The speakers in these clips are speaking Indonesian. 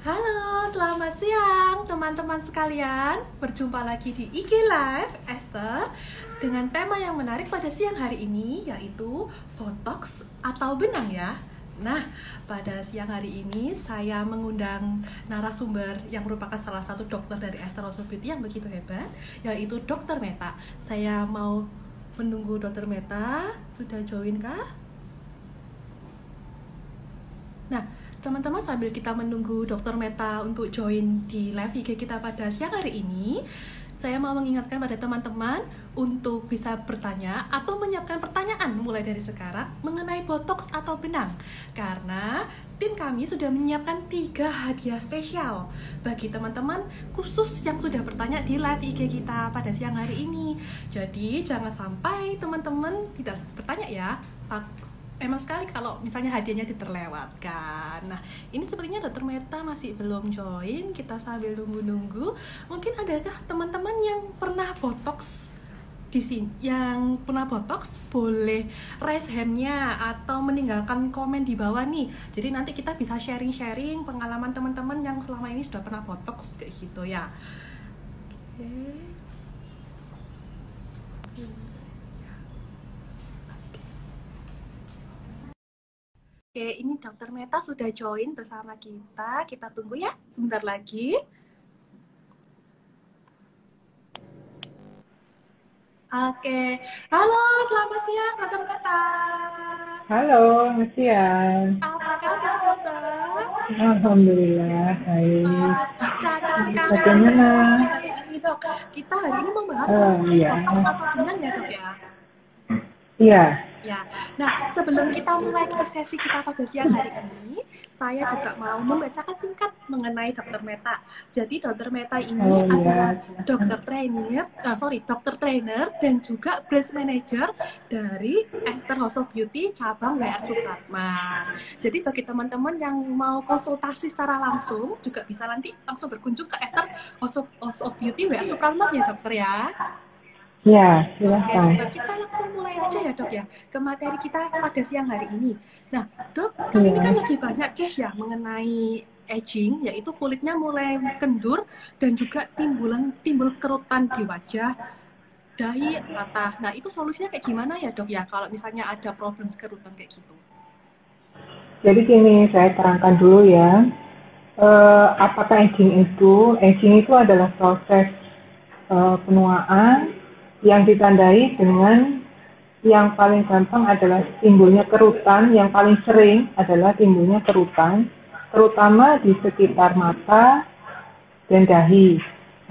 Halo, selamat siang teman-teman sekalian. Berjumpa lagi di IG Live Esther dengan tema yang menarik pada siang hari ini, yaitu botox atau benang ya. Nah, pada siang hari ini saya mengundang narasumber yang merupakan salah satu dokter dari Esther House of Beauty yang begitu hebat, yaitu Dr. Meta. Saya mau menunggu Dr. Meta. Sudah join kah? Nah, teman-teman, sambil kita menunggu Dr. Meta untuk join di live IG kita pada siang hari ini, saya mau mengingatkan pada teman-teman untuk bisa bertanya atau menyiapkan pertanyaan mulai dari sekarang mengenai botox atau benang. Karena tim kami sudah menyiapkan 3 hadiah spesial bagi teman-teman khusus yang sudah bertanya di live IG kita pada siang hari ini. Jadi jangan sampai teman-teman tidak bertanya ya. Emang sekali kalau misalnya hadiahnya diterlewatkan. Nah, ini sepertinya Dr. Meta masih belum join. Kita sambil nunggu-nunggu. Mungkin adakah teman-teman yang pernah botox di sini? Yang pernah botox boleh raise hand-nya atau meninggalkan komen di bawah nih. Jadi nanti kita bisa sharing-sharing pengalaman teman-teman yang selama ini sudah pernah botox kayak gitu ya. Oke. Oke, ini Dr. Meta sudah join bersama kita. Kita tunggu ya, sebentar lagi. Oke, halo, selamat siang Dr. Meta. Halo, selamat siang. Apa kabar dokter? Alhamdulillah, baik. Cantik sekali, langsung Bagaimana? sekali hari ini dok. Kita hari ini membahas Oh mengenai iya, botox atau benang ya dok ya. iya, Ya, nah sebelum kita mulai ke sesi kita pada siang hari ini, saya juga mau membacakan singkat mengenai Dr. Meta. Jadi Dr. Meta ini oh iya, adalah silahkan. dokter trainer dan juga branch manager dari Esther House of Beauty cabang WR Supratman. Jadi bagi teman-teman yang mau konsultasi secara langsung juga bisa nanti langsung berkunjung ke Esther House of Beauty WR Supratman ya dokter ya. Iya, Oke, silahkan. kita langsung mulai aja ya dok ya ke materi kita pada siang hari ini. Nah dok, kan ini kan Iya, lagi banyak case ya mengenai aging, yaitu kulitnya mulai kendur dan juga timbul kerutan di wajah, dahi, mata. Nah itu solusinya kayak gimana ya dok ya kalau misalnya ada problem kerutan kayak gitu? jadi gini, saya terangkan dulu ya. Apakah aging itu? Aging itu adalah proses penuaan yang ditandai dengan yang paling gampang adalah timbulnya kerutan, yang paling sering adalah timbulnya kerutan, terutama di sekitar mata dan dahi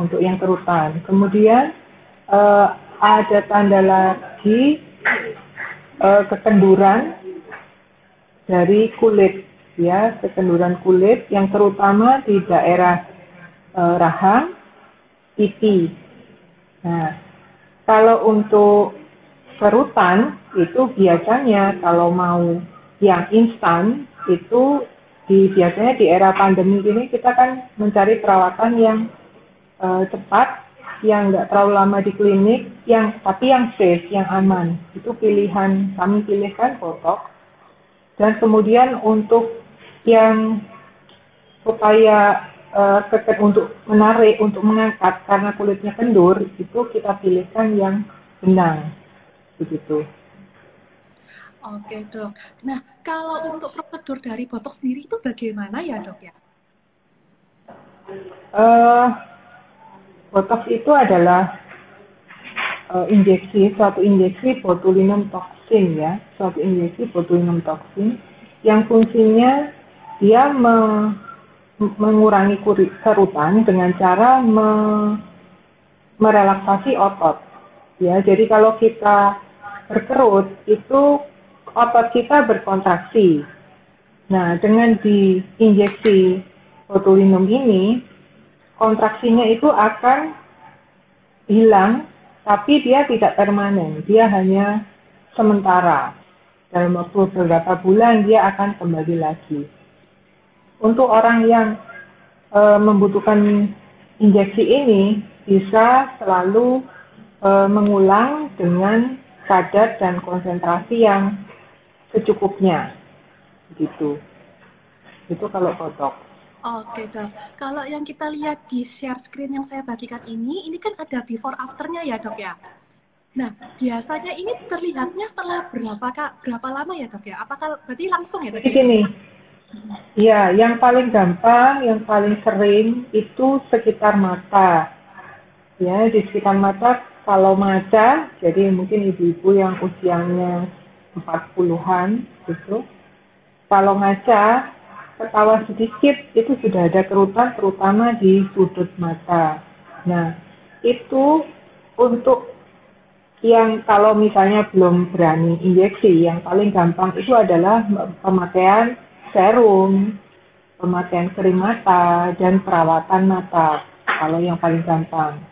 untuk yang kerutan. Kemudian eh, ada tanda lagi kekenduran dari kulit, ya, kekenduran kulit yang terutama di daerah rahang, pipi. Nah, kalau untuk kerutan itu biasanya kalau mau yang instan itu biasanya di era pandemi ini kita kan mencari perawatan yang cepat, yang nggak terlalu lama di klinik, yang tapi yang safe, yang aman. Itu pilihan kami pilihkan botox. Dan kemudian untuk yang supaya untuk menarik, untuk mengangkat karena kulitnya kendur, itu kita pilihkan yang benang, begitu. Oke dok. Nah kalau untuk prosedur dari botox sendiri itu bagaimana ya dok ya? Eh, Botox itu adalah suatu injeksi botulinum toksin ya, suatu injeksi botulinum toksin yang fungsinya dia mengurangi kerutan dengan cara merelaksasi otot. Ya, jadi kalau kita berkerut itu otot kita berkontraksi. Nah, dengan diinjeksi botulinum ini, kontraksinya itu akan hilang, tapi dia tidak permanen. Dia hanya sementara. Dalam waktu beberapa bulan dia akan kembali lagi. Untuk orang yang membutuhkan injeksi ini bisa selalu mengulang dengan kadar dan konsentrasi yang secukupnya, gitu. Itu kalau botox. Oke dok, kalau yang kita lihat di share screen yang saya bagikan ini kan ada before afternya ya dok ya. Nah, biasanya ini terlihatnya setelah berapa lama ya dok ya? Apakah berarti langsung ya Jadi tadi ya dok gini, ya? ya yang paling gampang, yang paling sering itu sekitar mata. Ya, di sekitar mata kalau mata, jadi mungkin ibu-ibu yang usianya 40-an gitu. Kalau ngaca, ketawa sedikit itu sudah ada kerutan terutama di sudut mata. Nah, itu untuk yang kalau misalnya belum berani injeksi, yang paling gampang itu adalah pemakaian serum, pemakaian krim mata, dan perawatan mata. Kalau yang paling gampang.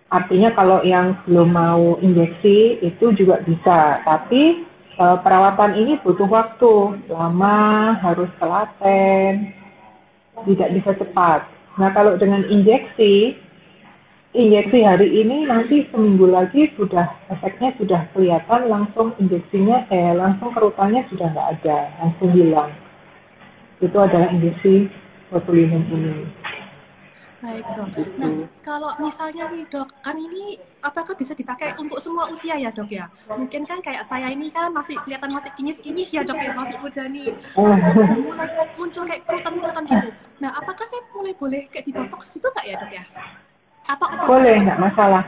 Artinya kalau yang belum mau injeksi itu juga bisa, tapi perawatan ini butuh waktu lama, harus telaten, tidak bisa cepat. Nah kalau dengan injeksi, injeksi hari ini nanti seminggu lagi sudah efeknya sudah kelihatan, langsung injeksinya langsung kerutannya sudah nggak ada, langsung hilang. Itu adalah injeksi botulinum ini. Baik dok. Nah, Gitu. kalau misalnya nih dok, kan ini apakah bisa dipakai untuk semua usia ya dok ya? Mungkin kan kayak saya ini kan masih kelihatan masih kinyis-kinyis ya dok ya, masih muda nih. Tapi saya udah mulai muncul kayak kerutan-kerutan gitu. Nah, apakah saya mulai boleh kayak dibotox gitu nggak ya dok ya? Atau ada Boleh, batasan? nggak masalah.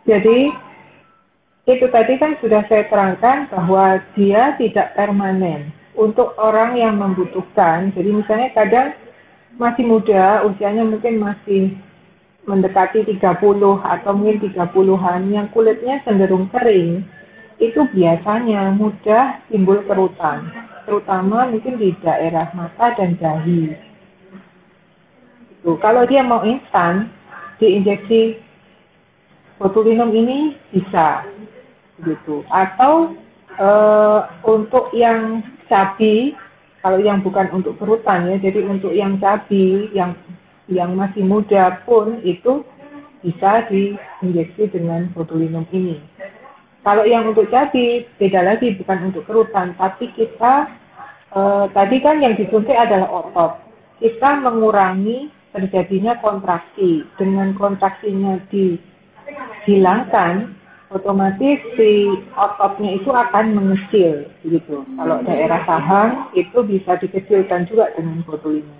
Jadi itu tadi kan sudah saya terangkan bahwa dia tidak permanen untuk orang yang membutuhkan. Jadi misalnya kadang masih muda, usianya mungkin masih mendekati 30 atau mungkin 30-an yang kulitnya cenderung kering, itu biasanya mudah timbul kerutan, terutama mungkin di daerah mata dan dahi. Gitu. Kalau dia mau instan, diinjeksi botulinum ini bisa gitu. Atau untuk yang cabi, kalau yang bukan untuk kerutan ya, jadi untuk yang cabi, yang masih muda pun itu bisa diinjeksi dengan botulinum ini. Kalau yang untuk cabi beda lagi, bukan untuk kerutan, tapi kita tadi kan yang disuntik adalah otot. Kita mengurangi terjadinya kontraksi. Dengan kontraksinya dihilangkan, otomatis si ototnya itu akan mengecil gitu. Kalau daerah saham itu bisa dikecilkan juga dengan botulinum.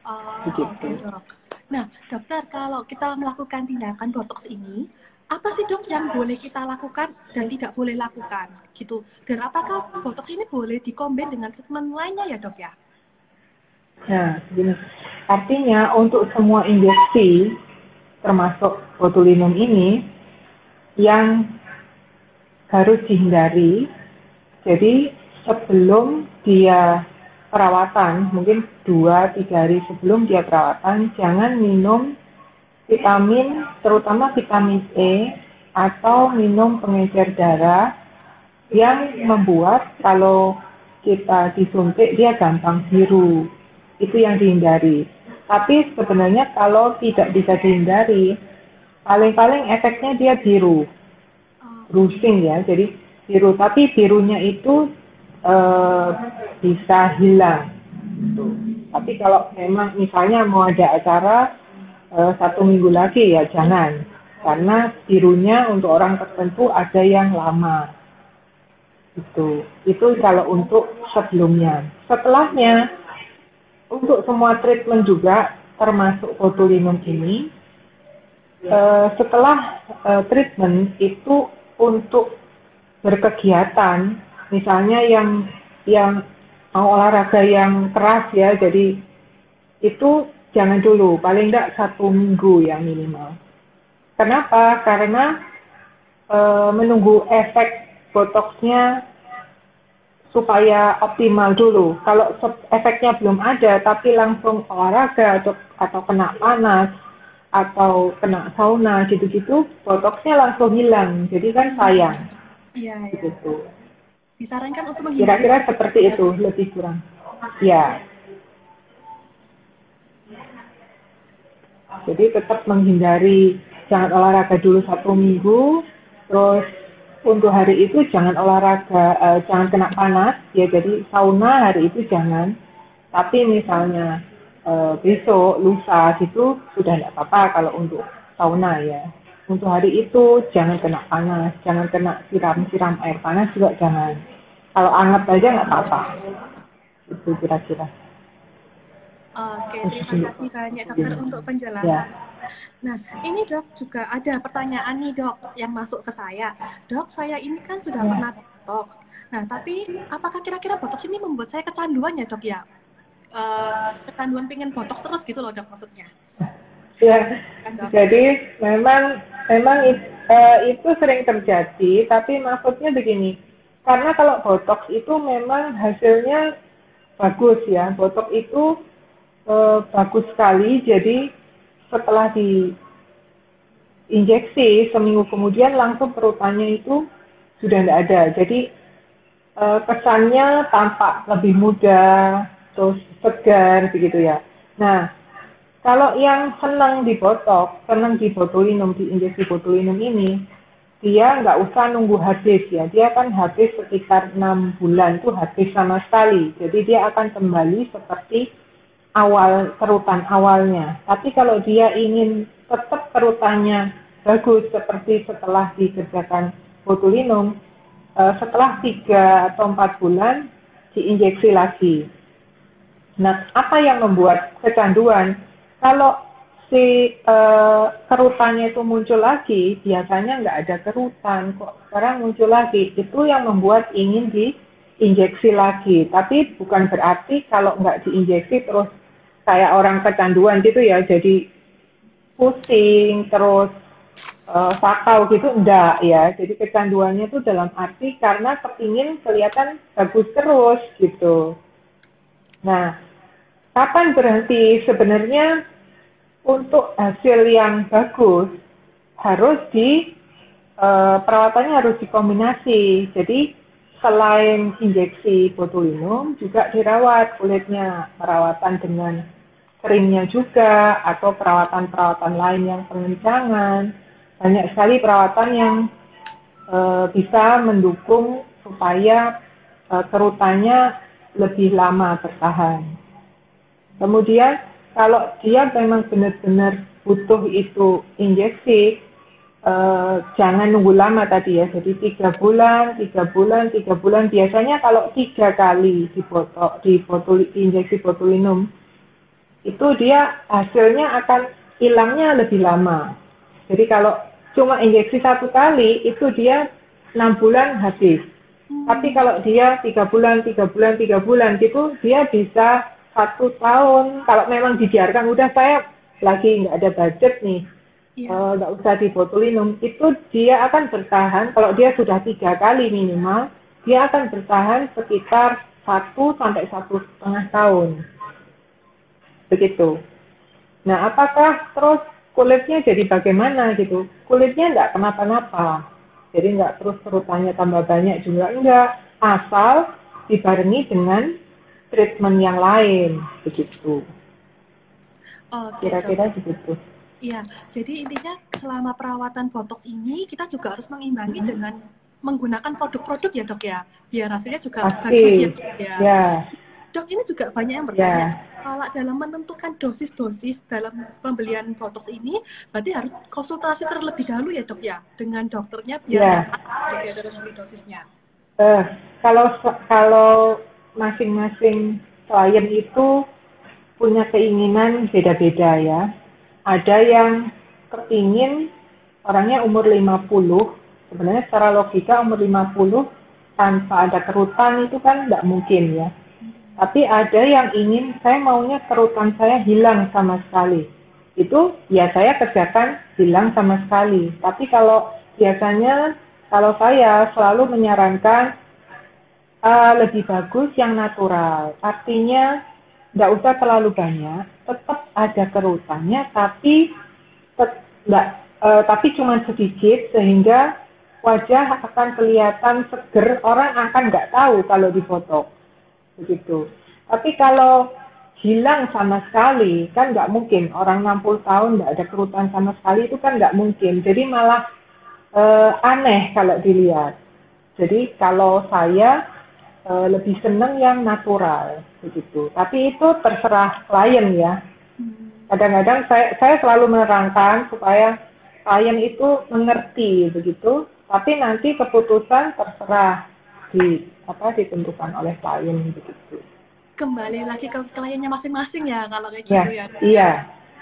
Oh, oke Begitu. dok. Nah, dokter, kalau kita melakukan tindakan botox ini, apa sih dok yang boleh kita lakukan dan tidak boleh lakukan gitu? Dan apakah botox ini boleh dikombin dengan treatment lainnya ya dok ya? Nah, begini. Artinya untuk semua injeksi, termasuk botulinum ini, yang harus dihindari. Jadi sebelum dia perawatan, mungkin 2-3 hari sebelum dia perawatan, jangan minum vitamin, terutama vitamin E, atau minum pengecer darah yang membuat kalau kita disuntik dia gampang biru. Itu yang dihindari. Tapi sebenarnya kalau tidak bisa dihindari, paling-paling efeknya dia biru, Oke. bruising ya, jadi biru. Tapi birunya itu eh, bisa hilang. Gitu. Tapi kalau memang misalnya mau ada acara 1 minggu lagi ya jangan, karena birunya untuk orang tertentu ada yang lama. Itu kalau untuk sebelumnya. Setelahnya, untuk semua treatment juga, termasuk botulinum ini, setelah treatment itu untuk berkegiatan, misalnya yang mau olahraga yang keras ya, jadi itu jangan dulu, paling tidak 1 minggu yang minimal. Kenapa? Karena menunggu efek botoxnya supaya optimal dulu. Kalau efeknya belum ada, tapi langsung olahraga atau kena panas atau kena sauna gitu-gitu, botoxnya langsung hilang. Jadi kan sayang, Iya, ya. begitu. Disarankan untuk menghindari Kira-kira begitu seperti ya itu, dok. lebih kurang. Ya, jadi tetap menghindari, jangan olahraga dulu 1 minggu, terus untuk hari itu jangan olahraga, jangan kena panas, ya jadi sauna hari itu jangan. Tapi misalnya besok, lusa gitu sudah tidak apa-apa kalau untuk sauna ya. Untuk hari itu jangan kena panas, jangan kena siram-siram air panas juga jangan. Kalau anget aja nggak apa-apa. Itu kira-kira. Oke, terima kasih banyak dokter untuk Ya. penjelasan. Nah, ini dok juga ada pertanyaan nih dok yang masuk ke saya. Dok, saya ini kan sudah Ya. pernah botox. Nah, tapi apakah kira-kira botox ini membuat saya kecanduan ya dok ya? Kecanduan pengen botox terus gitu loh dok maksudnya. Ya, Kan, dok? jadi memang itu sering terjadi, tapi maksudnya begini, karena kalau botox itu memang hasilnya bagus ya, botox itu bagus sekali, jadi setelah diinjeksi seminggu kemudian langsung kerutannya itu sudah tidak ada, jadi kesannya tampak lebih muda, terus segar begitu ya. Nah, kalau yang senang di botox, senang di botulinum, diinjeksi botulinum ini, dia nggak usah nunggu habis ya. Dia kan habis sekitar 6 bulan itu habis sama sekali. Jadi dia akan kembali seperti awal kerutan awalnya. Tapi kalau dia ingin tetap kerutannya bagus seperti setelah dikerjakan botulinum, setelah 3 atau 4 bulan diinjeksi lagi. Nah, apa yang membuat kecanduan? Kalau si kerutannya itu muncul lagi, biasanya nggak ada kerutan, kok sekarang muncul lagi. Itu yang membuat ingin diinjeksi lagi. Tapi bukan berarti kalau nggak diinjeksi terus kayak orang kecanduan gitu ya, jadi pusing, terus sakau gitu, enggak ya. Jadi kecanduannya itu dalam arti karena kepingin kelihatan bagus terus gitu. Nah, kapan berhenti? Sebenarnya untuk hasil yang bagus harus perawatannya harus dikombinasi. Jadi selain injeksi botulinum juga dirawat kulitnya, perawatan dengan keringnya juga atau perawatan-perawatan lain yang pengencangan. Banyak sekali perawatan yang bisa mendukung supaya kerutannya lebih lama bertahan. Kemudian kalau dia memang benar-benar butuh itu injeksi, jangan nunggu lama tadi ya. Jadi 3 bulan, 3 bulan, 3 bulan. Biasanya kalau 3 kali diinjeksi botulinum, itu dia hasilnya akan hilangnya lebih lama. Jadi kalau cuma injeksi 1 kali, itu dia 6 bulan habis. Tapi kalau dia 3 bulan, 3 bulan, 3 bulan gitu, dia bisa 1 tahun. Kalau memang dibiarkan, udah saya lagi nggak ada budget nih, nggak usah di botulinum, itu dia akan bertahan, kalau dia sudah 3 kali minimal, dia akan bertahan sekitar 1 sampai 1,5 tahun. Begitu. Nah, apakah terus kulitnya jadi bagaimana gitu? Kulitnya nggak kenapa-napa. Jadi nggak terus kerutannya tambah banyak juga enggak. Asal dibarengi dengan treatment yang lain. Begitu. Kira-kira begitu. Iya, jadi intinya selama perawatan botox ini kita juga harus mengimbangi dengan menggunakan produk-produk ya dok ya, biar hasilnya juga bagus ya dok ya. Ya. Dok, ini juga banyak yang bertanya, kalau dalam menentukan dosis-dosis dalam pembelian botox ini, berarti harus konsultasi terlebih dahulu ya dok ya, dengan dokternya biar dok ya dalam membeli dosisnya. Kalau masing-masing klien itu punya keinginan beda-beda ya. Ada yang kepingin orangnya umur 50, sebenarnya secara logika umur 50 tanpa ada kerutan itu kan nggak mungkin ya. Tapi ada yang ingin, saya maunya kerutan saya hilang sama sekali. Itu ya saya kerjakan hilang sama sekali. Tapi kalau biasanya, kalau saya selalu menyarankan lebih bagus yang natural. Artinya nggak usah terlalu banyak, tetap ada kerutannya, tapi cuma sedikit sehingga wajah akan kelihatan seger, orang akan nggak tahu kalau difoto. Begitu. Tapi kalau hilang sama sekali, kan nggak mungkin. Orang 60 tahun nggak ada kerutan sama sekali, itu kan nggak mungkin. Jadi malah aneh kalau dilihat. Jadi kalau saya lebih senang yang natural begitu. Tapi itu terserah klien ya. Kadang-kadang saya selalu menerangkan supaya klien itu mengerti begitu, tapi nanti keputusan terserah ditentukan oleh klien begitu. Kembali lagi ke kliennya masing-masing ya kalau kayak Ya, gitu ya. iya.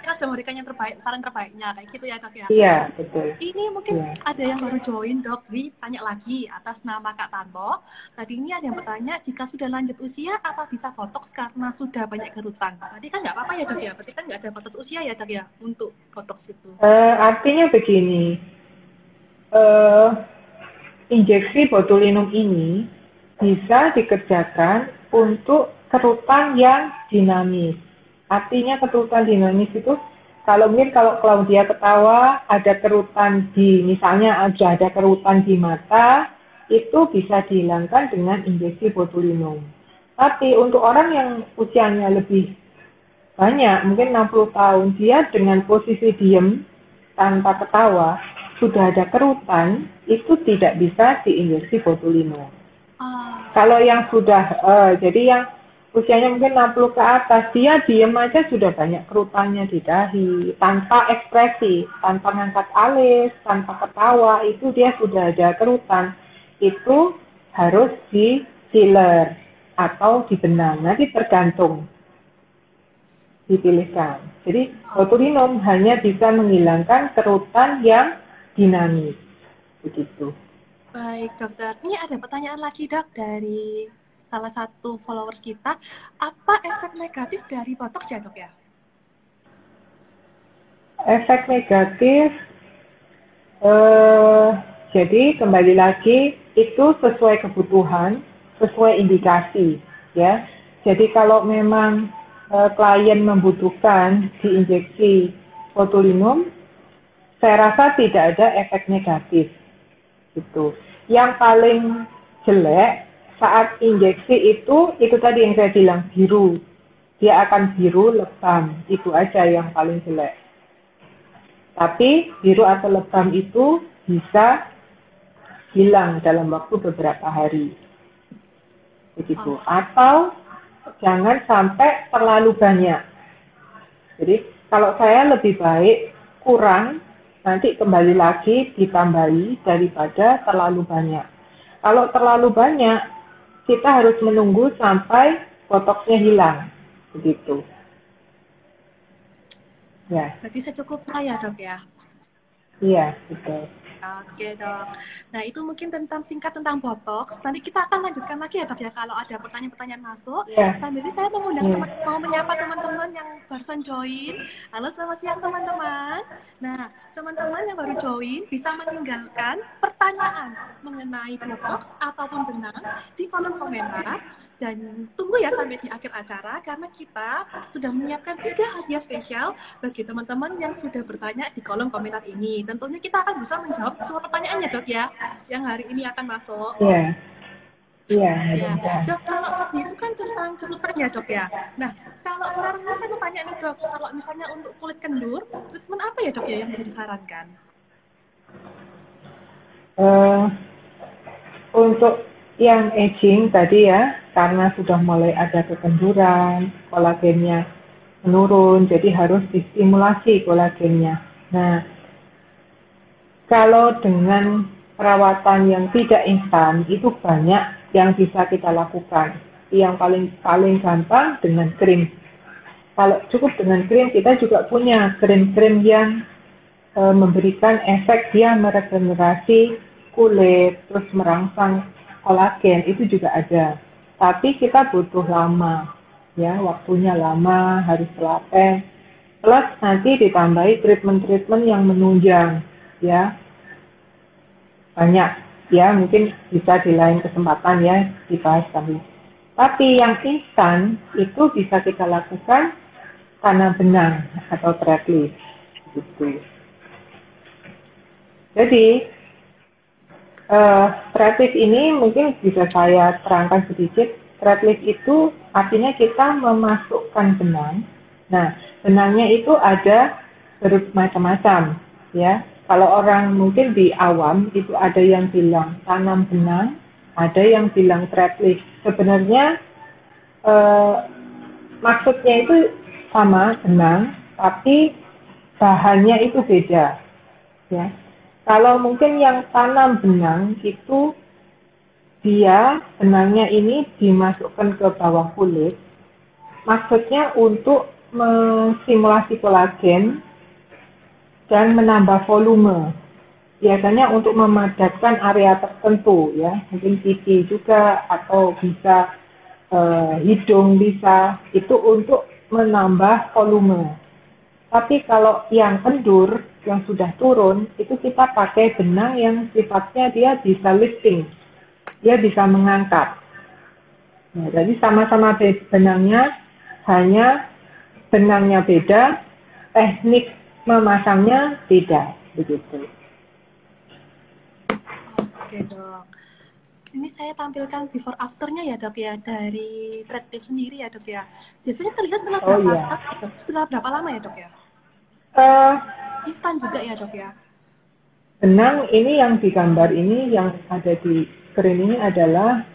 Kita sudah memberikan yang terbaik, saran terbaiknya kayak gitu ya Dok ya. Iya, betul. Ini mungkin Iya. ada yang baru join Dok, ditanya lagi atas nama Kak Tanto. Tadi ini ada yang bertanya, jika sudah lanjut usia apa bisa botox karena sudah banyak kerutan? Tadi kan nggak apa-apa ya Dok ya, berarti kan nggak ada batas usia ya Dok ya untuk botox itu. Artinya begini, injeksi botulinum ini bisa dikerjakan untuk kerutan yang dinamis. Artinya kerutan dinamis itu kalau Claudia ketawa ada kerutan misalnya ada kerutan di mata, itu bisa dihilangkan dengan injeksi botulinum. Tapi untuk orang yang usianya lebih banyak, mungkin 60 tahun, dia dengan posisi diam tanpa ketawa, sudah ada kerutan, itu tidak bisa diinjeksi botulinum. Kalau yang sudah, jadi yang usianya mungkin 60 ke atas, dia diam aja sudah banyak kerutannya di dahi, tanpa ekspresi, tanpa ngangkat alis, tanpa ketawa, itu dia sudah ada kerutan. Itu harus di filler atau dibenang, nanti tergantung dipilihkan. Jadi botulinum hanya bisa menghilangkan kerutan yang dinamis, begitu. Baik dokter, ini ada pertanyaan lagi Dok dari salah satu followers kita, apa efek negatif dari botox ya Dok ya? Efek negatif, jadi kembali lagi itu sesuai kebutuhan, sesuai indikasi ya. Jadi kalau memang klien membutuhkan diinjeksi botulinum, saya rasa tidak ada efek negatif. Gitu. Yang paling jelek saat injeksi itu tadi yang saya bilang, biru. Dia akan biru lebam, itu aja yang paling jelek. Tapi biru atau lebam itu bisa hilang dalam waktu beberapa hari. Begitu. Atau jangan sampai terlalu banyak. Jadi kalau saya lebih baik kurang, nanti kembali lagi ditambahi daripada terlalu banyak. Kalau terlalu banyak, kita harus menunggu sampai botoxnya hilang, begitu. Ya. Berarti secukupnya ya Dok ya? Iya, betul. Oke Dok. Nah itu mungkin singkat tentang botox. Nanti kita akan lanjutkan lagi ya Dok ya kalau ada pertanyaan-pertanyaan masuk. Sambil ini saya mau menyapa teman-teman yang barusan join. Halo selamat siang teman-teman. Nah teman-teman yang baru join bisa meninggalkan pertanyaan mengenai botox ataupun benang di kolom komentar. Dan tunggu ya sampai di akhir acara karena kita sudah menyiapkan 3 hadiah spesial bagi teman-teman yang sudah bertanya di kolom komentar ini. Tentunya kita akan bisa menjawab semua pertanyaannya Dok ya, yang hari ini akan masuk. Iya. Dok, kalau tadi itu kan tentang kerutan ya Dok ya. Nah, kalau sekarang ini saya mau tanya nih Dok, kalau misalnya untuk kulit kendur, treatment apa ya Dok ya yang bisa disarankan? Untuk yang aging tadi ya, karena sudah mulai ada kekenduran, kolagennya menurun, jadi harus distimulasi kolagennya. Nah, kalau dengan perawatan yang tidak instan, itu banyak yang bisa kita lakukan. Yang paling gampang dengan krim. Kalau cukup dengan krim, kita juga punya krim-krim yang memberikan efek dia meregenerasi kulit, terus merangsang kolagen, itu juga ada. Tapi kita butuh lama, ya, waktunya lama, harus telaten. Plus nanti ditambahi treatment-treatment yang menunjang. Ya, banyak ya, mungkin bisa di lain kesempatan ya dibahas kami. Tapi yang instan itu bisa kita lakukan tanam benang atau threadlift gitu. Jadi threadlift ini mungkin bisa saya terangkan sedikit. Threadlift itu artinya kita memasukkan benang. Nah, benangnya itu ada bermacam-macam ya. Kalau orang mungkin di awam itu ada yang bilang tanam benang, ada yang bilang thread lift. Sebenarnya maksudnya itu sama, benang, tapi bahannya itu beda. Ya. Kalau mungkin yang tanam benang itu dia benangnya ini dimasukkan ke bawah kulit, maksudnya untuk mensimulasi kolagen dan menambah volume. Biasanya untuk memadatkan area tertentu, ya, mungkin pipi juga atau bisa hidung bisa, itu untuk menambah volume. Tapi kalau yang kendur, yang sudah turun, itu kita pakai benang yang sifatnya dia bisa lifting, dia bisa mengangkat. Nah, jadi sama-sama benangnya, hanya benangnya beda, teknik memasangnya beda, begitu. Oke dok, ini saya tampilkan before afternya ya dok ya, dari thread lift sendiri ya dok ya. Biasanya terlihat setelah setelah berapa lama ya dok ya? Instan juga ya dok ya? Benang ini yang digambar ini, yang ada di screen ini adalah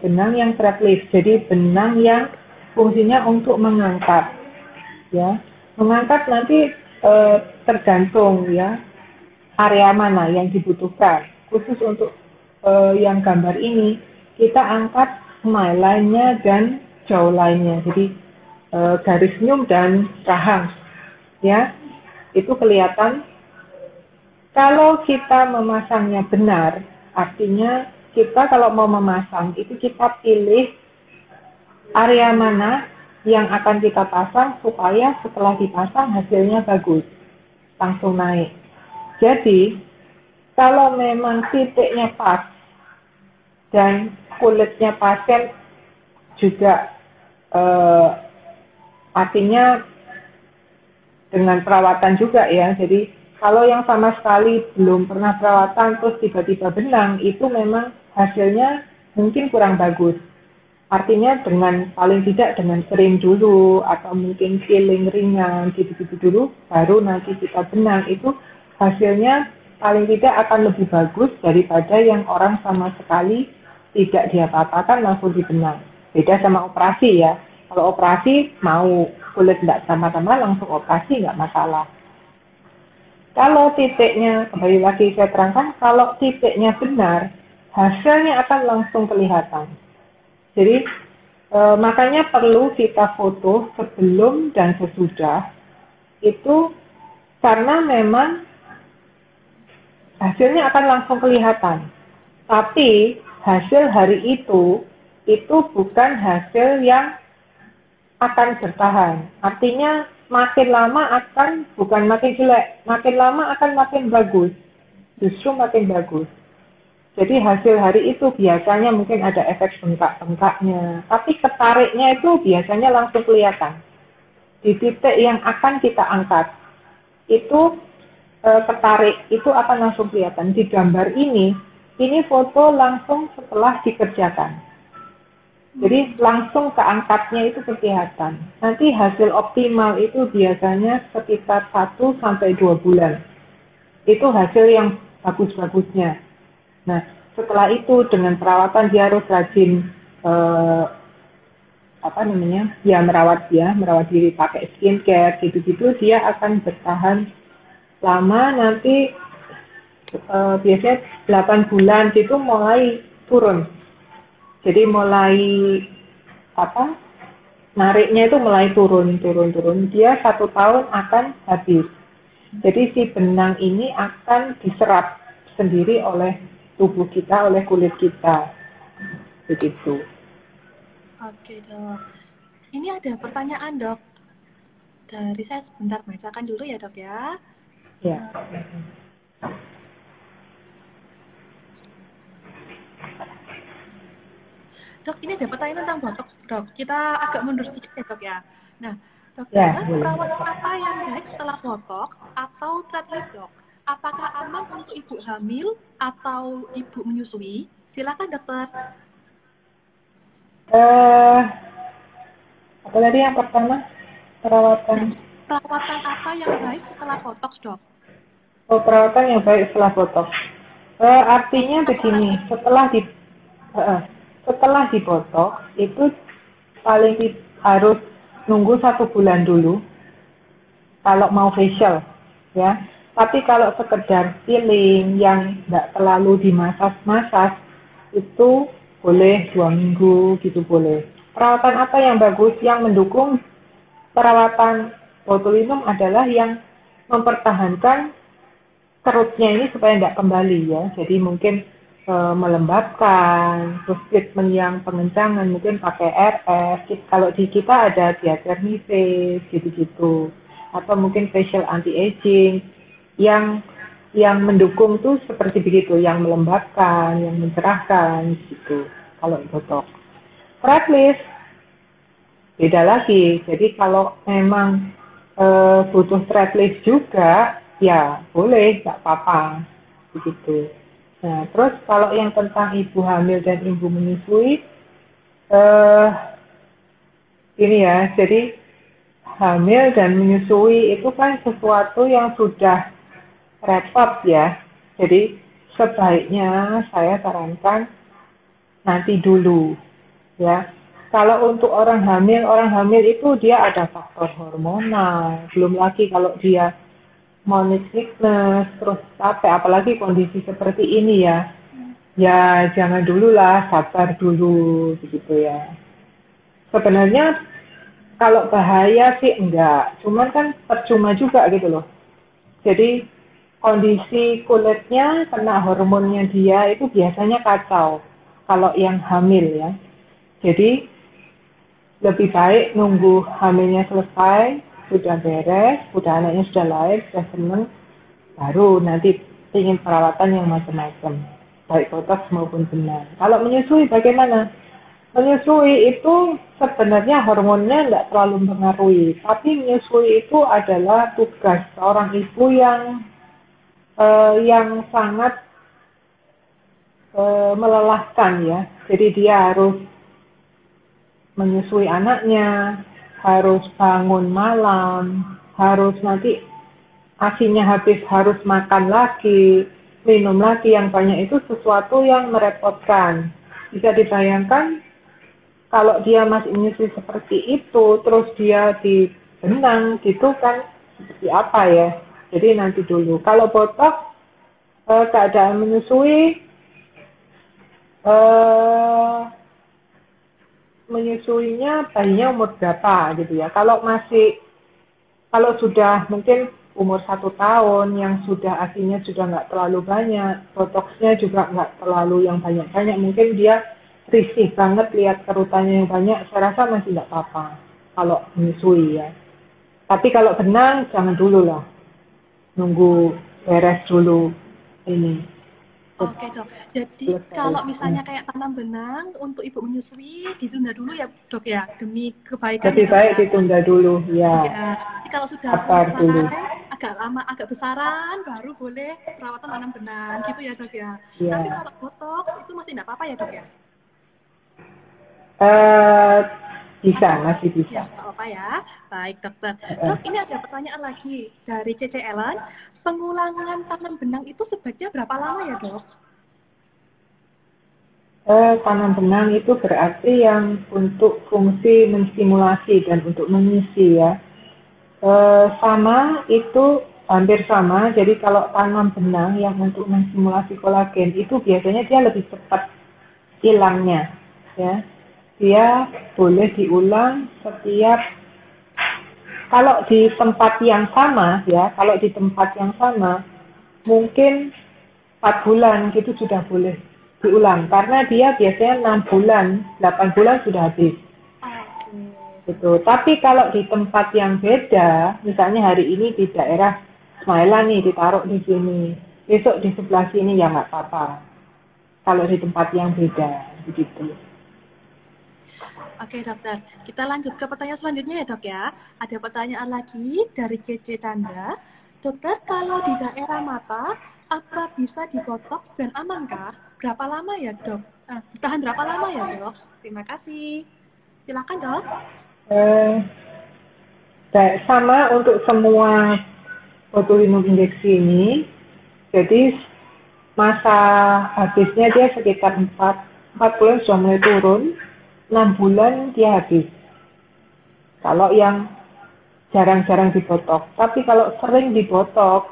benang yang thread lift. Jadi benang yang fungsinya untuk mengangkat, ya. Mengangkat nanti tergantung ya area mana yang dibutuhkan. Khusus untuk yang gambar ini, kita angkat smile line-nya dan jaw line-nya. Jadi garis senyum dan rahang, ya, itu kelihatan. Kalau kita memasangnya benar, artinya kita kalau mau memasang itu kita pilih area mana yang akan kita pasang supaya setelah dipasang hasilnya bagus, langsung naik. Jadi kalau memang titiknya pas dan kulitnya pasien juga artinya dengan perawatan juga ya. Jadi kalau yang sama sekali belum pernah perawatan terus tiba-tiba benang, itu memang hasilnya mungkin kurang bagus. Artinya dengan paling tidak dengan krim dulu atau mungkin peeling ringan gitu-gitu dulu, baru nanti kita benang, itu hasilnya paling tidak akan lebih bagus daripada yang orang sama sekali tidak diapa-apakan langsung dibenang. Beda sama operasi ya. Kalau operasi mau kulit tidak sama-sama langsung operasi nggak masalah. Kalau titiknya, kembali lagi saya terangkan, kalau titiknya benar, hasilnya akan langsung kelihatan. Jadi makanya perlu kita foto sebelum dan sesudah itu, karena memang hasilnya akan langsung kelihatan. Tapi hasil hari itu bukan hasil yang akan bertahan. Artinya makin lama akan bukan makin jelek, makin lama akan makin bagus. Justru makin bagus. Jadi hasil hari itu biasanya mungkin ada efek bengkak-bengkaknya, tapi ketariknya itu biasanya langsung kelihatan. Di titik yang akan kita angkat, itu ketarik, itu akan langsung kelihatan. Di gambar ini foto langsung setelah dikerjakan. Jadi langsung keangkatnya itu kelihatan. Nanti hasil optimal itu biasanya sekitar 1-2 bulan. Itu hasil yang bagus-bagusnya. Nah, setelah itu dengan perawatan dia harus rajin merawat diri pakai skincare gitu-gitu, dia akan bertahan lama. Nanti biasanya 8 bulan itu mulai turun. Jadi mulai nariknya itu mulai turun. Dia 1 tahun akan habis. Jadi si benang ini akan diserap sendiri oleh tubuh kita, oleh kulit kita. Begitu. Oke dok. Ini ada pertanyaan dok. Dari saya sebentar bacakan dulu ya dok ya. Ya. Dok, ini ada pertanyaan tentang botox dok. Kita agak mundur sedikit ya dok ya. Nah, dokter, perawatan apa yang baik setelah botox atau thread lift dok? Apakah aman untuk ibu hamil atau ibu menyusui? Silakan dokter. Apa tadi yang pertama? Perawatan apa yang baik setelah botox dok? Oh, perawatan yang baik setelah botox. Artinya begini, Setelah dibotox itu harus nunggu 1 bulan dulu kalau mau facial ya. Tapi kalau sekedar peeling yang nggak terlalu dimasas-masas itu boleh 2 minggu gitu boleh. Perawatan apa yang bagus yang mendukung perawatan botulinum adalah yang mempertahankan kerutnya ini supaya nggak kembali ya. Jadi mungkin melembabkan, terus treatment yang pengencangan mungkin pakai RF. Kalau di kita ada diathermifase gitu-gitu, atau mungkin facial anti-aging yang mendukung tuh seperti begitu, yang melembabkan, yang mencerahkan gitu. Kalau botox, thread lift beda lagi. Jadi kalau memang butuh thread lift juga, ya boleh, nggak apa-apa begitu. Nah, terus kalau yang tentang ibu hamil dan ibu menyusui, ini ya, jadi hamil dan menyusui itu kan sesuatu yang sudah repot ya. Jadi sebaiknya saya sarankan nanti dulu ya. Kalau untuk orang hamil itu dia ada faktor hormonal, belum lagi kalau dia morning sickness, terus capek, apalagi kondisi seperti ini ya. Ya jangan dulu lah, sabar dulu begitu ya. Sebenarnya kalau bahaya sih enggak, cuman kan percuma juga gitu loh. Jadi kondisi kulitnya kena hormonnya dia itu biasanya kacau kalau yang hamil ya. Jadi lebih baik nunggu hamilnya selesai, sudah beres, sudah anaknya sudah lahir, sudah seneng, baru nanti ingin perawatan yang macam-macam, baik botox maupun benang. Kalau menyusui bagaimana? Menyusui itu sebenarnya hormonnya nggak terlalu mempengaruhi, tapi menyusui itu adalah tugas seorang ibu yang sangat melelahkan ya. Jadi dia harus menyusui anaknya, harus bangun malam, harus nanti asinya habis harus makan lagi, minum lagi yang banyak, itu sesuatu yang merepotkan. Bisa dibayangkan kalau dia masih menyusui seperti itu, terus dia dibenang gitu kan, seperti apa ya. Jadi nanti dulu. Kalau botox, keadaan menyusui, menyusuinya bayinya umur berapa gitu ya. Kalau sudah mungkin umur 1 tahun yang sudah asinya sudah nggak terlalu banyak, botoxnya juga nggak terlalu yang banyak-banyak, mungkin dia risih banget lihat kerutannya yang banyak, saya rasa masih nggak apa-apa kalau menyusui ya. Tapi kalau benang jangan dulu lah, nunggu beres dulu ini. Oke dok, jadi kalau misalnya kayak tanam benang untuk ibu menyusui ditunda dulu ya dok ya, demi kebaikan lebih ya, baik ya. ditunda dulu ya. Iya, jadi kalau sudah Sabar selesai dulu. agak lama, agak besaran, baru boleh perawatan tanam benang gitu ya dok ya. Ya. Tapi kalau botox itu masih nggak apa-apa ya dok ya? Bisa, masih bisa. Ya, nggak apa-apa ya. Baik dokter. Dok, ini ada pertanyaan lagi dari Cece Ellen. Pengulangan tanam benang itu sebaiknya berapa lama ya dok? Tanam benang itu berarti yang untuk fungsi menstimulasi dan untuk mengisi ya. Sama itu hampir sama. Jadi kalau tanam benang yang untuk menstimulasi kolagen itu biasanya dia lebih cepat hilangnya ya. Dia boleh diulang setiap, kalau di tempat yang sama ya, mungkin 4 bulan gitu sudah boleh diulang, karena dia biasanya 6 bulan, 8 bulan sudah habis. Gitu. Tapi kalau di tempat yang beda, misalnya hari ini di daerah Smaila nih, ditaruh di sini, besok di sebelah sini ya nggak apa-apa. Kalau di tempat yang beda, begitu. Oke dokter, kita lanjut ke pertanyaan selanjutnya ya dok ya. Ada pertanyaan lagi dari Cece Chandra. Dokter, kalau di daerah mata, apa bisa dibotox dan amankah? Berapa lama ya dok? Bertahan berapa lama ya dok? Terima kasih. Silakan dok. Sama untuk semua botulinum injeksi ini. Jadi masa habisnya dia sekitar 4 4 bulan sudah mulai turun, 6 bulan dia habis. Kalau yang jarang-jarang dibotok. Tapi kalau sering dibotok,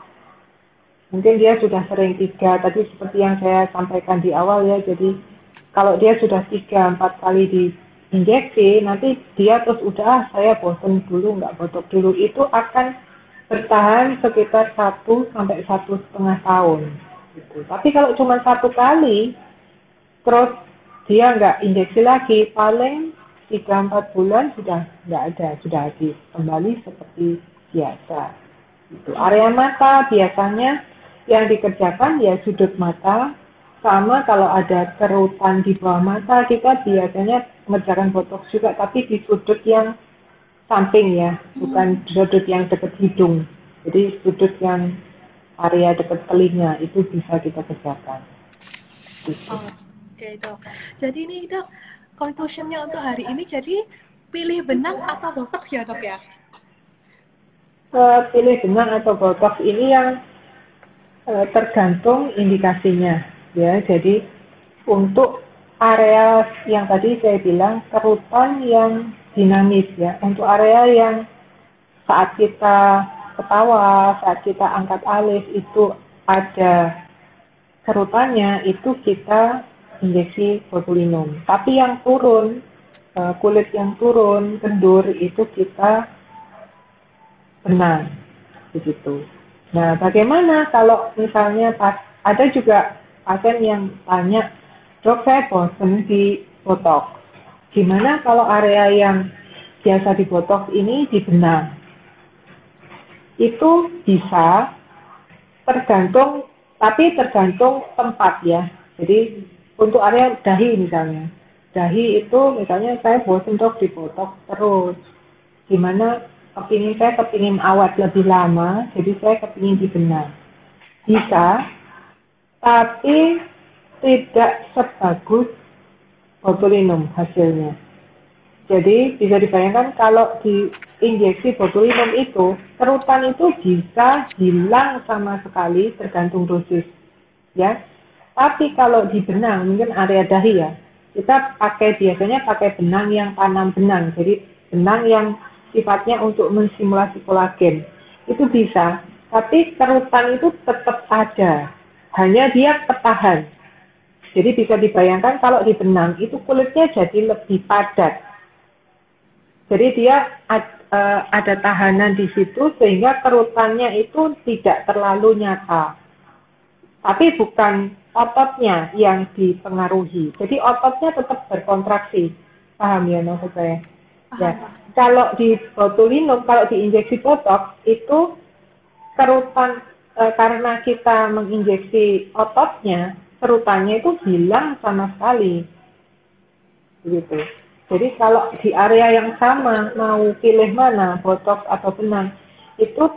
mungkin dia sudah sering 3, tadi seperti yang saya sampaikan di awal ya, jadi kalau dia sudah 3-4 kali diinjeksi, nanti dia terus udah saya bosen dulu, nggak botok dulu, itu akan bertahan sekitar 1 sampai 1,5 tahun. Gitu. Tapi kalau cuma 1 kali, terus dia nggak injeksi lagi, paling 3-4 bulan sudah nggak ada, sudah habis, kembali seperti biasa. Itu area mata biasanya yang dikerjakan ya sudut mata, sama kalau ada kerutan di bawah mata kita biasanya mengerjakan botox juga, tapi di sudut yang samping ya, bukan sudut yang dekat hidung. Jadi sudut yang area dekat telinga itu bisa kita kerjakan. Gitu. Oke dok, jadi ini dok, conclusionnya untuk hari ini jadi pilih benang atau botox ya dok ya? Pilih benang atau botox ini yang tergantung indikasinya ya. Jadi untuk area yang tadi saya bilang kerutan yang dinamis ya, untuk area yang saat kita ketawa, saat kita angkat alis itu ada kerutannya, itu kita injeksi botulinum. Tapi yang turun, kulit yang turun, kendur, itu kita benang, begitu. Nah, bagaimana kalau misalnya ada juga pasien yang tanya, dok saya bosen di botox, gimana kalau area yang biasa di botox ini dibenang? Itu bisa, tergantung, tapi tergantung tempat ya. Jadi untuk area dahi misalnya, dahi itu misalnya saya bosen dok di botox terus, gimana saya kepingin awet lebih lama, jadi saya kepingin dibenang. Bisa, tapi tidak sebagus botulinum hasilnya. Jadi bisa dibayangkan kalau diinjeksi botulinum itu, kerutan itu bisa hilang sama sekali tergantung dosis. Ya. Tapi kalau dibenang, mungkin area dahi ya, kita biasanya pakai benang yang tanam benang. Jadi benang yang sifatnya untuk mensimulasi kolagen. Itu bisa, tapi kerutan itu tetap ada. Hanya dia ketahan. Jadi bisa dibayangkan kalau dibenang, itu kulitnya jadi lebih padat. Jadi dia ada tahanan di situ sehingga kerutannya itu tidak terlalu nyata. Tapi bukan ototnya yang dipengaruhi. Jadi ototnya tetap berkontraksi. Paham ya maksud saya? Ya. Kalau di botulinum, kalau diinjeksi botox, itu kerutan, karena kita menginjeksi ototnya, kerutannya itu hilang sama sekali. Begitu. Jadi kalau di area yang sama, mau pilih mana, botox atau benang, itu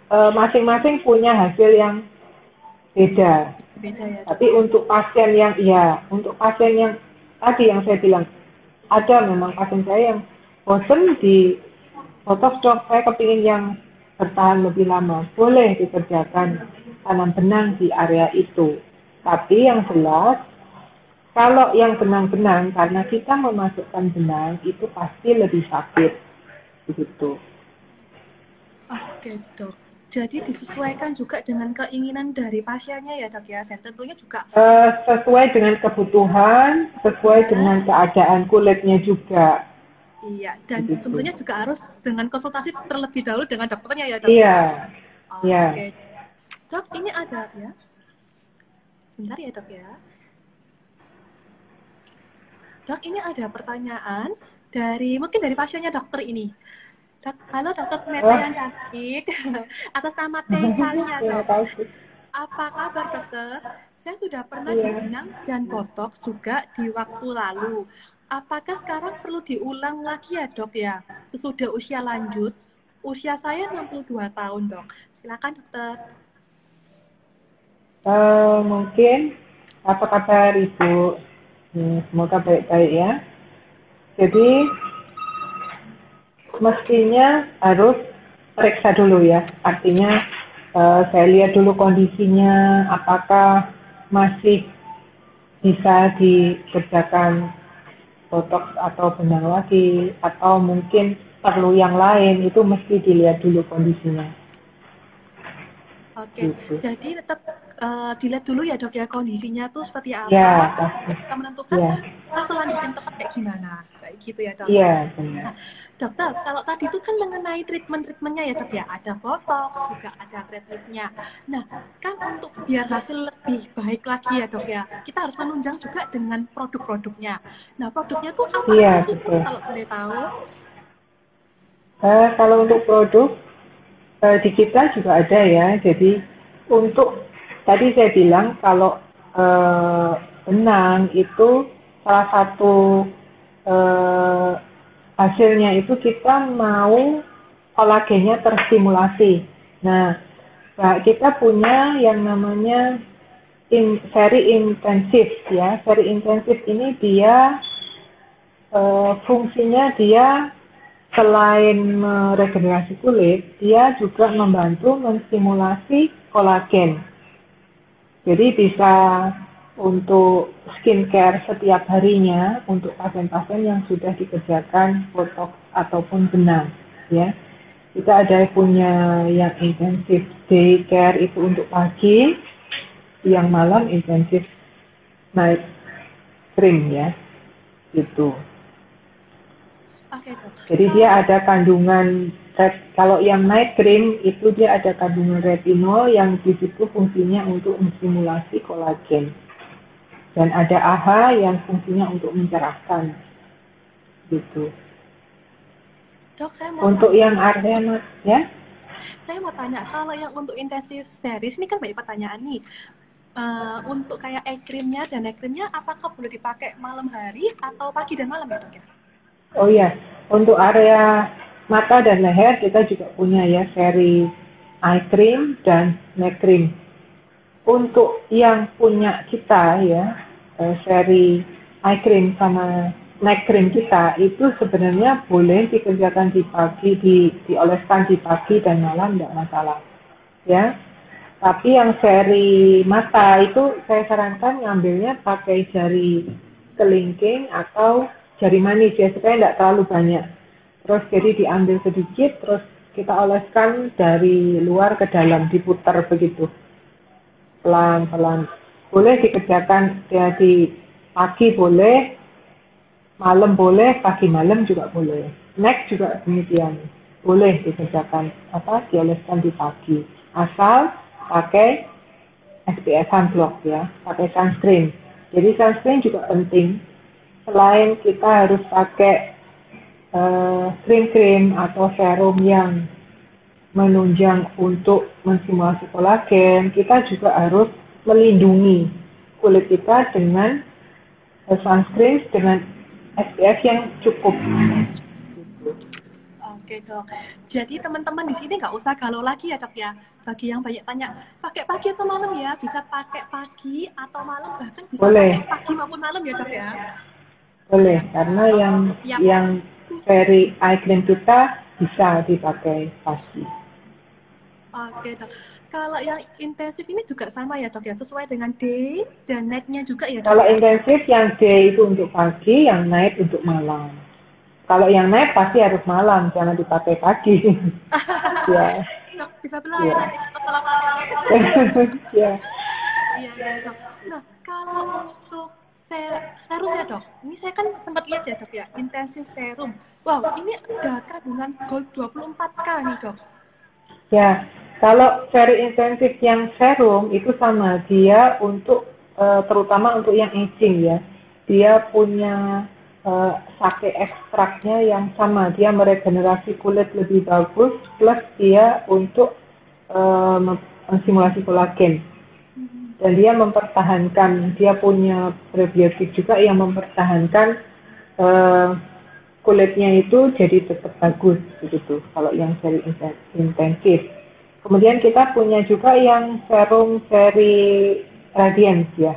masing-masing punya hasil yang beda. Ya. Tapi untuk pasien yang tadi yang saya bilang, ada memang pasien saya yang bosen di botox dok, saya kepingin yang bertahan lebih lama, boleh dikerjakan tanam benang di area itu. Tapi yang jelas, kalau yang benang-benang, karena kita memasukkan benang, itu pasti lebih sakit. Begitu. Oke dok, jadi disesuaikan juga dengan keinginan dari pasiennya ya dok ya, dan tentunya juga sesuai dengan kebutuhan, sesuai dengan keadaan kulitnya juga. Iya, dan begitu. Tentunya juga harus dengan konsultasi terlebih dahulu dengan dokternya ya dok. Iya. Oke. Dok, ini ada ya. Sebentar ya dok ya. Dok, ini ada pertanyaan mungkin dari pasiennya dokter ini. Dok, halo dokter Meta yang cantik. Atas nama Teisalia dok. Apa kabar dokter? Saya sudah pernah dibenang dan botox juga di waktu lalu. Apakah sekarang perlu diulang lagi ya dok ya? Sesudah usia lanjut, usia saya 62 tahun dok. Silakan dokter. Mungkin, apa kabar Ibu? Semoga baik-baik ya. Jadi, mestinya harus periksa dulu ya. Artinya, saya lihat dulu kondisinya, apakah masih bisa dikerjakan botox atau benang lagi, atau mungkin perlu yang lain, itu mesti dilihat dulu kondisinya. Oke, Gitu. jadi tetap dilihat dulu ya dok ya kondisinya tuh seperti Ya, apa, pasti. kita menentukan Ya, selanjutnya yang tepat kayak gimana, kayak gitu ya dok. iya benar. Nah, dokter, kalau tadi itu kan mengenai treatmentnya ya dok ya, ada botox, juga ada thread-liftnya. Nah, kan untuk biar hasil lebih baik lagi ya dok ya, kita harus menunjang juga dengan produk-produknya. Nah, produknya tuh apa aja Iya, sih dok betul. kalau boleh tahu? Kalau untuk produk, di kita juga ada ya. Jadi untuk tadi saya bilang kalau eh, benang itu salah satu eh, hasilnya itu kita mau kolagennya terstimulasi. Nah, kita punya yang namanya seri intensif ya. Seri intensif ini dia fungsinya dia selain meregenerasi kulit, dia juga membantu menstimulasi kolagen. Jadi bisa untuk skincare setiap harinya untuk pasien-pasien yang sudah dikerjakan botox ataupun benang, ya. Kita ada punya yang intensif day care itu untuk pagi, yang malam intensif night cream ya, gitu. Oke dok, Jadi dia ada kandungan kalau yang night cream itu dia ada kandungan retinol yang di situ fungsinya untuk menstimulasi kolagen. Dan ada AHA yang fungsinya untuk mencerahkan gitu. dok saya mau Untuk tanya. yang area ya, Saya mau tanya, kalau yang untuk intensive series ini kan banyak pertanyaan nih. Untuk kayak eye creamnya dan night creamnya, apakah boleh dipakai malam hari atau pagi dan malam ya dok ya? oh ya, untuk area mata dan leher kita juga punya ya seri eye cream dan neck cream. Untuk yang punya kita ya, seri eye cream sama neck cream kita itu sebenarnya boleh dikerjakan di pagi, dioleskan di pagi dan malam tidak masalah. Ya, tapi yang seri mata itu saya sarankan ngambilnya pakai jari kelingking atau jari manis ya supaya tidak terlalu banyak. Terus jadi diambil sedikit, terus kita oleskan dari luar ke dalam, diputar begitu pelan-pelan. Boleh dikerjakan ya di pagi boleh, malam boleh, pagi malam juga boleh. Next juga demikian. Boleh dikerjakan dioleskan di pagi. Asal pakai SPF sunblock ya, pakai sunscreen. Jadi sunscreen juga penting. Selain kita harus pakai krim-krim atau serum yang menunjang untuk menstimulasi kolagen, kita juga harus melindungi kulit kita dengan sunscreen dengan SPF yang cukup. Oke dok, jadi teman-teman di sini nggak usah galau lagi ya dok ya. Bagi yang banyak tanya, pakai pagi atau malam ya? Bisa pakai pagi atau malam, bahkan bisa Boleh, pakai pagi maupun malam ya dok ya? boleh. Ya, Karena siap. yang seri eye cream kita bisa dipakai pagi. Oke dok, kalau yang intensif ini juga sama ya dok ya, sesuai dengan day dan night-nya juga ya dok Kalau ya? intensif yang day itu untuk pagi, yang night untuk malam. Kalau yang night pasti harus malam, jangan dipakai pagi. Ya, Dok, bisa belajar ya. nanti setelah pakai. Ya. Iya dok. Nah, kalau untuk serumnya dok, ini saya kan sempat lihat ya dok ya, intensif serum. Wow, ini ada kandungan gold 24K nih dok. Ya, kalau seri intensif yang serum itu sama, dia untuk terutama untuk yang aging ya. Dia punya sake ekstraknya yang sama, dia meregenerasi kulit lebih bagus plus dia untuk menstimulasi kolagen. Dan dia mempertahankan, dia punya prebiotik juga yang mempertahankan kulitnya itu jadi tetap bagus begitu kalau yang seri intensif. Kemudian kita punya juga yang serum seri Radiance ya.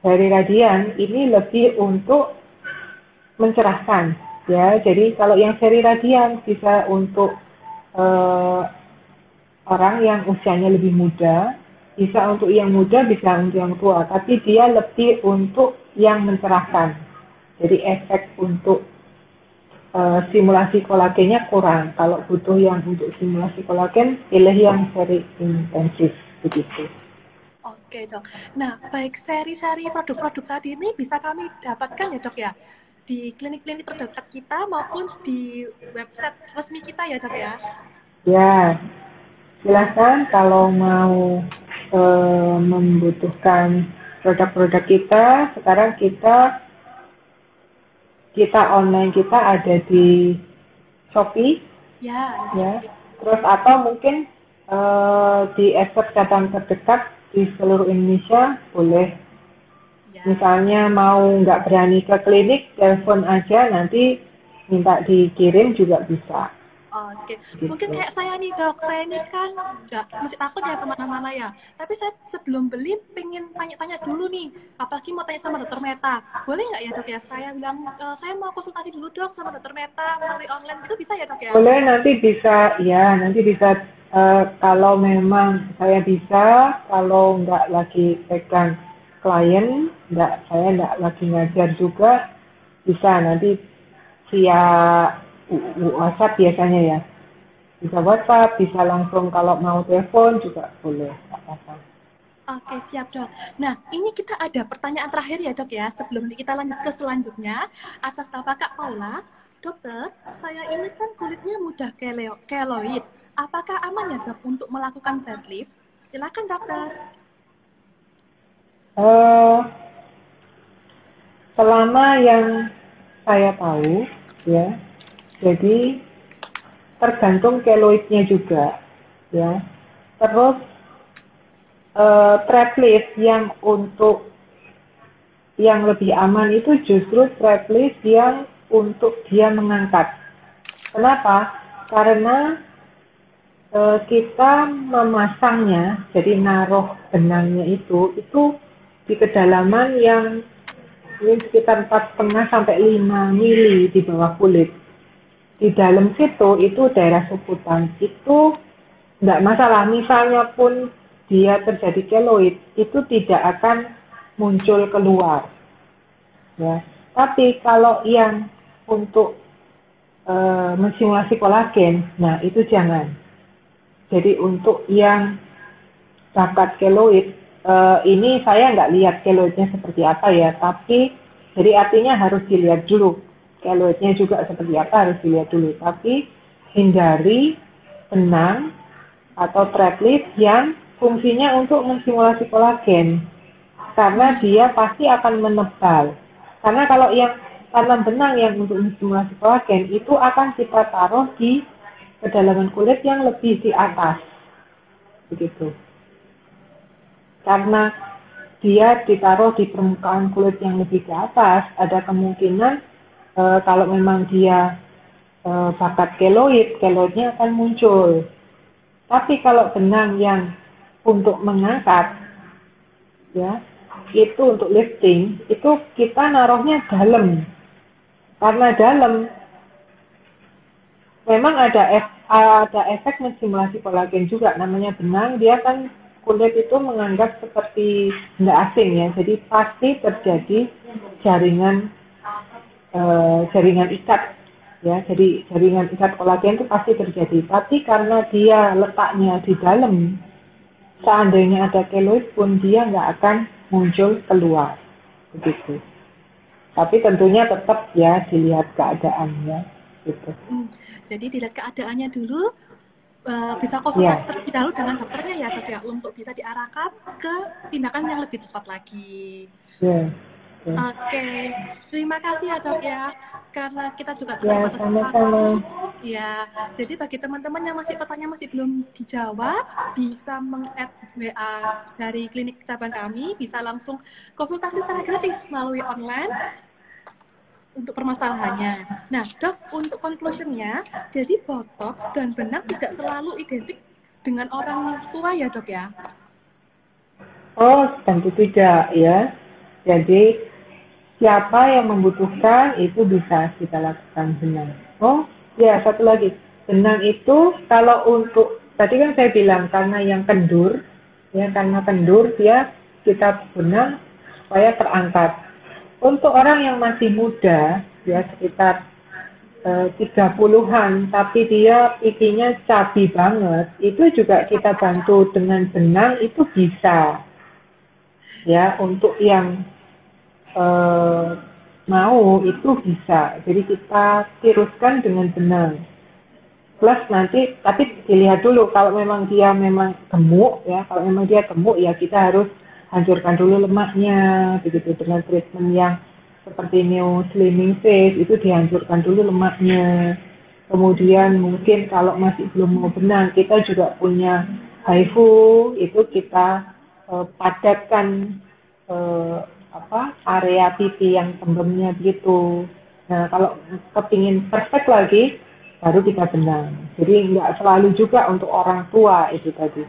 Seri Radiance ini lebih untuk mencerahkan ya. Jadi kalau yang seri Radiance bisa untuk orang yang usianya lebih muda Bisa untuk yang muda, bisa untuk yang tua, tapi dia lebih untuk yang mencerahkan. Jadi efek untuk stimulasi kolagennya kurang. Kalau butuh yang untuk stimulasi kolagen, pilih yang very intensif begitu. Oke dok. Nah, baik seri-seri produk-produk tadi ini bisa kami dapatkan ya dok ya, di klinik-klinik terdekat kita maupun di website resmi kita ya dok ya? Ya, silakan kalau mau membutuhkan produk-produk kita. Sekarang kita online kita ada di Shopee, Ya, ya. Terus atau mungkin di expert cabang terdekat di seluruh Indonesia boleh. ya. Misalnya mau nggak berani ke klinik, telepon aja, nanti minta dikirim juga bisa. Oke, Gitu. mungkin kayak saya nih dok, saya ini kan nggak mesti takut ya kemana-mana ya. Tapi saya sebelum beli pengen tanya-tanya dulu nih, apalagi mau tanya sama dokter Meta. Boleh nggak ya dok ya? Saya bilang saya mau konsultasi dulu dok sama dokter Meta melalui online, itu bisa ya dok ya? Boleh, nanti bisa kalau memang saya bisa, kalau nggak lagi pegang klien, saya nggak lagi ngajar juga, bisa nanti via WhatsApp biasanya ya. Bisa WhatsApp, bisa langsung kalau mau telepon juga boleh, nggak apa-apa. Oke, siap dok. Nah, ini kita ada pertanyaan terakhir ya dok ya, sebelum kita lanjut ke selanjutnya. Atas nama Kak Paula, dokter, saya ini kan kulitnya mudah keloid. Apakah aman ya dok untuk melakukan deadlift? Silakan dokter. Eh, Selama yang saya tahu, ya, jadi tergantung keloidnya juga, ya. Terus trap lift yang untuk yang lebih aman itu justru trap lift yang untuk dia mengangkat. Kenapa? Karena kita memasangnya, jadi naruh benangnya itu di kedalaman yang ini sekitar 4,5 sampai 5 mili di bawah kulit. Di dalam situ itu daerah suputan itu nggak masalah. Misalnya pun dia terjadi keloid, itu tidak akan muncul keluar. Ya. Tapi kalau yang untuk mensimulasi kolagen, nah itu jangan. Jadi untuk yang bakat keloid, ini saya nggak lihat keloidnya seperti apa ya, tapi jadi artinya harus dilihat dulu. Keloidnya juga seperti apa harus dilihat dulu. Tapi hindari benang atau trap lift yang fungsinya untuk mensimulasi kolagen. Karena dia pasti akan menebal. Karena kalau yang tanam benang yang untuk mensimulasi kolagen itu akan kita taruh di kedalaman kulit yang lebih di atas. Begitu. Karena dia ditaruh di permukaan kulit yang lebih ke atas, ada kemungkinan kalau memang dia bakat keloidnya akan muncul. Tapi kalau benang yang untuk mengangkat, ya, itu untuk lifting, itu kita naruhnya dalam. Karena dalam, memang ada efek mensimulasi kolagen juga, namanya benang, dia kan kulit itu menganggap seperti benda asing ya, jadi pasti terjadi jaringan ikat ya, jadi jaringan ikat kolagen itu pasti terjadi. Tapi karena dia letaknya di dalam, seandainya ada keloid pun dia nggak akan muncul keluar, begitu. Tapi tentunya tetap ya dilihat keadaannya, gitu. Jadi dilihat keadaannya dulu, bisa konsultasi terlebih dahulu dengan dokternya ya dok ya, untuk bisa diarahkan ke tindakan yang lebih tepat lagi. Yeah. Oke, terima kasih ya dok ya, karena kita juga terbatas waktu. Ya, jadi bagi teman-teman yang pertanyaan masih belum dijawab, bisa meng-add WA dari klinik cabang kami, bisa langsung konsultasi secara gratis melalui online untuk permasalahannya. Nah dok, untuk conclusionnya, jadi botox dan benang tidak selalu identik dengan orang tua ya dok ya? Oh, tentu tidak ya. Jadi siapa yang membutuhkan itu bisa kita lakukan benang. Oh, ya satu lagi. Benang itu kalau untuk, tadi kan saya bilang karena yang kendur, Ya, karena kendur dia kita benang supaya terangkat. Untuk orang yang masih muda, ya sekitar 30-an, tapi dia pipinya cabi banget, itu juga kita bantu dengan benang itu bisa. Ya, untuk yang eh, mau itu bisa. Jadi kita tiruskan dengan benang. Plus nanti, tapi dilihat dulu kalau memang dia memang gemuk ya, kalau memang dia gemuk ya kita harus hancurkan dulu lemaknya, begitu dengan treatment yang seperti Neo Slimming Face itu dihancurkan dulu lemaknya. Kemudian mungkin kalau masih belum mau benang, kita juga punya HIFU itu kita padatkan eh, area pipi yang tembemnya gitu. Nah kalau kepingin perfect lagi baru kita benang. Jadi nggak selalu juga untuk orang tua itu tadi.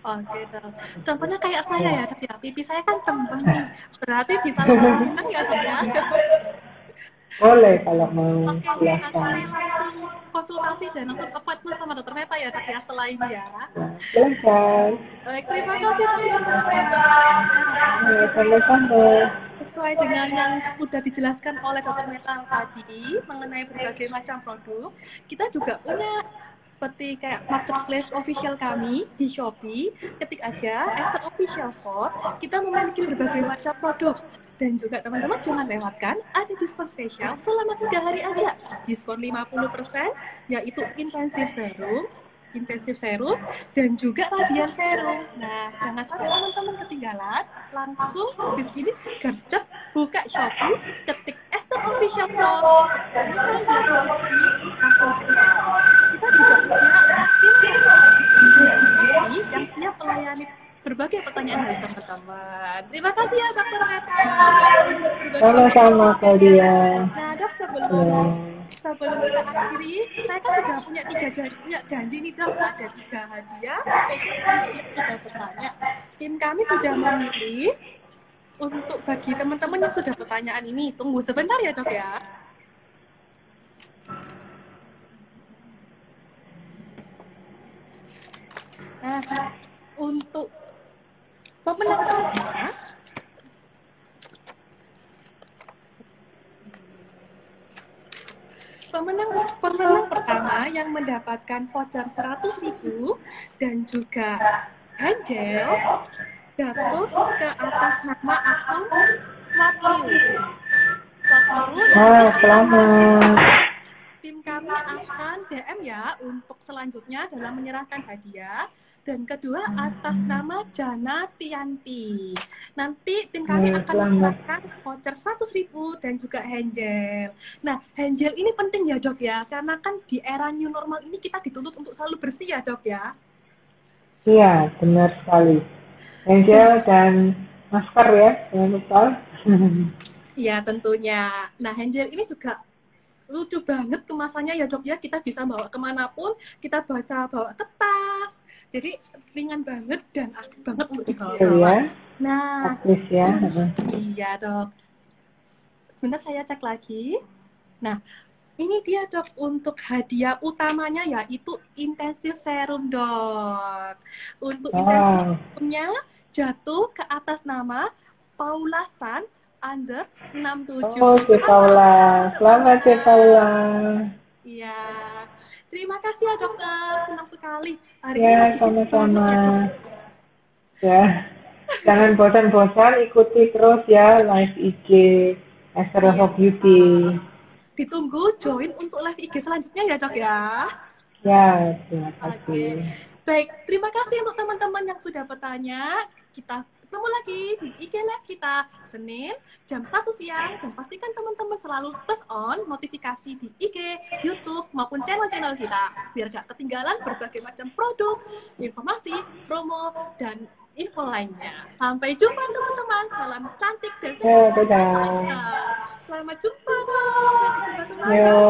Oke dok. Contohnya kayak saya Ya, ya dok ya. Pipi saya kan tembem nih. Berarti bisa langsung benang ya dok ya. boleh kalau mau Oke, nanti silahkan. saya langsung konsultasi dan langsung appointment sama dokter Meta ya dok ya setelah ini ya. Nah, silahkan. Baik, terima kasih dokter Meta. Ya, sama-sama. Sesuai dengan yang sudah dijelaskan oleh dokter Meta tadi mengenai berbagai macam produk, kita juga punya seperti kayak marketplace official kami di Shopee. Ketik aja Esther Official Store, kita memiliki berbagai macam produk. Dan juga teman-teman jangan lewatkan, ada diskon spesial selama 3 hari aja. Diskon 50%, yaitu intensif serum, dan juga radian serum. Nah, jangan sampai teman-teman ketinggalan, langsung habis ini gercep, buka Shopee, ketik Esther Official Store, dan langsung kita juga punya tim yang siap melayani berbagai pertanyaan dari teman-teman. Terima kasih ya Dokter Meta. Sama-sama Claudia. Nah dok, Ya. sebelum kita akhiri, saya kan sudah punya janji nih dok, ada 3 hadiah spesial yang sudah bertanya. Tim kami sudah memilih untuk bagi teman-teman yang sudah pertanyaan ini. Tunggu sebentar ya dok ya. Nah, untuk pemenang pertama, pemenang pertama yang mendapatkan voucher 100.000 dan juga Angel jatuh ke atas nama akun Watliu. Selamat. Tim kami akan DM ya untuk selanjutnya dalam menyerahkan hadiah. Dan kedua atas nama Jana Tianti. Nanti tim kami akan menyerahkan voucher 100.000 dan juga Angel. Nah, Angel ini penting ya dok ya, karena kan di era new normal ini kita dituntut untuk selalu bersih ya dok ya. Iya, benar sekali. Angel dan masker ya, jangan lupa. Iya tentunya. Nah, Angel ini juga lucu banget kemasannya ya dok ya, kita bisa bawa kemanapun, kita bisa bawa ke tas, jadi ringan banget dan asik banget untuk dibawa. Ya. Nah, aktif ya. Iya dok. Sebentar saya cek lagi. Nah, ini dia dok untuk hadiah utamanya yaitu intensif serum dok. Untuk intensif serumnya jatuh ke atas nama Paula San under 67. Oh, si Paula. Selamat ya Paula. Iya. Terima kasih ya dokter. Senang sekali. Hari ya, ini sama-sama. Ya. Jangan bosan-bosan, ikuti terus ya live IG Esther of Beauty. Ditunggu join untuk live IG selanjutnya ya dok ya. Ya, terima kasih. Baik, terima kasih untuk teman-teman yang sudah bertanya. Kita ketemu lagi di IG Live kita Senin jam 1 siang dan pastikan teman-teman selalu turn on notifikasi di IG, YouTube maupun channel-channel kita biar gak ketinggalan berbagai macam produk, informasi, promo, dan info lainnya. Sampai jumpa teman-teman. Salam cantik dan sehat. Dadah. Selamat jumpa. Sampai jumpa kembali. Yo.